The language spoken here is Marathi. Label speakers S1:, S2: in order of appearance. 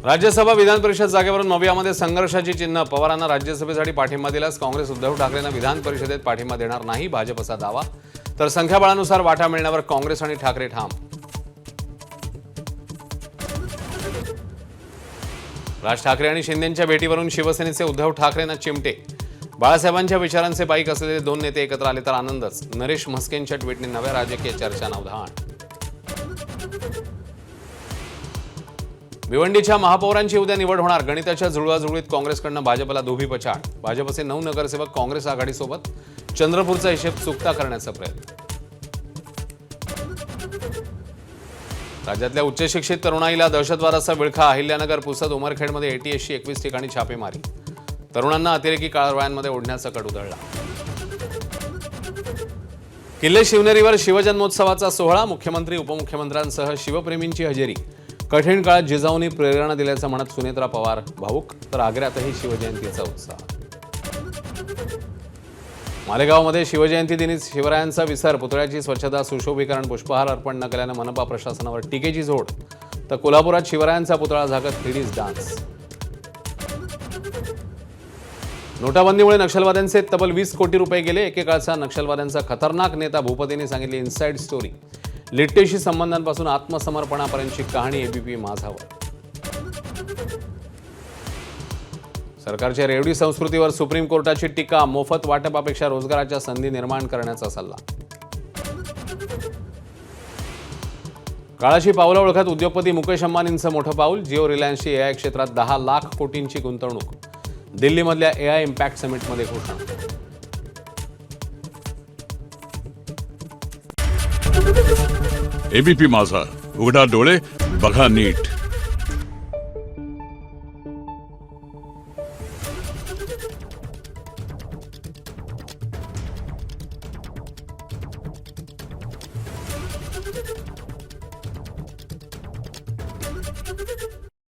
S1: राज्यसभा विधान परिषद जागेवरून मवियामध्ये संघर्षाची चिन्ह. पवारांना राज्यसभेसाठी पाठिंबा दिल्यास काँग्रेस उद्धव ठाकरेंना विधान परिषदेत पाठिंबा देणार नाही, भाजपचा दावा. तर संख्याबळानुसार वाटा मिळण्यावर काँग्रेस आणि ठाकरे ठाम. राज ठाकरे आणि शिंदेंच्या भेटीवरून शिवसेनेचे उद्धव ठाकरेंना चिमटे. बाळासाहेबांच्या विचारांचे पाईक असलेले दोन नेते एकत्र आले तर आनंदच. नरेश म्हस्केंच्या ट्विटने नव्या राजकीय चर्चांना उधाण. भिवंडीच्या महापौरांची उद्या निवड होणार. गणिताच्या जुळवाजुळवीत काँग्रेसकडनं भाजपला धोबीपछाड. भाजपचे 9 नगरसेवक काँग्रेस आघाडीसोबत. चंद्रपूरचा हिशेब चुकता करण्याचा प्रयत्न. राज्यातल्या उच्चशिक्षित तरुणाईला दहशतवादाचा विळखा. अहिल्यानगर, पुसद, उमरखेडमध्ये एटीएसची 21 ठिकाणी छापेमारी. तरुणांना अतिरेकी कारवायांमध्ये ओढण्याचा कट उधळला. किल्ले शिवनेरीवर शिवजन्मोत्सवाचा सोहळा. मुख्यमंत्री, उपमुख्यमंत्र्यांसह शिवप्रेमींची हजेरी. कठीण काळात जिजाऊंनी प्रेरणा दिल्याचं म्हणत सुनेत्रा पवार भावुक. तर आग्र्यातही शिवजयंतीचा उत्साह. मालेगावमध्ये शिवजयंती दिनी शिवरायांचा विसर. पुतळ्याची स्वच्छता, सुशोभीकरण, पुष्पहार अर्पण न केल्यानं मनपा प्रशासनावर टीकेची झोड. तर कोल्हापुरात शिवरायांचा पुतळा झाकत 3D डान्स. नोटाबंदीमुळे नक्षलवाद्यांचे तब्बल 20 कोटी रुपये गेले. एकेकाळचा नक्षलवाद्यांचा खतरनाक नेता भूपतींनी सांगितली इनसाइड स्टोरी. लिट्टेशी संबंधांपासून आत्मसमर्पणापर्यंतची कहाणी एबीपी माझावर. सरकारच्या रेवडी संस्कृतीवर सुप्रीम कोर्टाची टीका. मोफत वाटपापेक्षा रोजगाराच्या संधी निर्माण करण्याचा सल्ला. काळाची पावलं ओळखत उद्योगपती मुकेश अंबानींचं मोठं पाऊल. जिओ रिलायन्सची एआय क्षेत्रात 10 लाख कोटींची गुंतवणूक. दिल्लीमधल्या एआय इम्पॅक्ट समिटमध्ये घोषणा.
S2: एबीपी माझा, उघडा डोळे बघा नीट.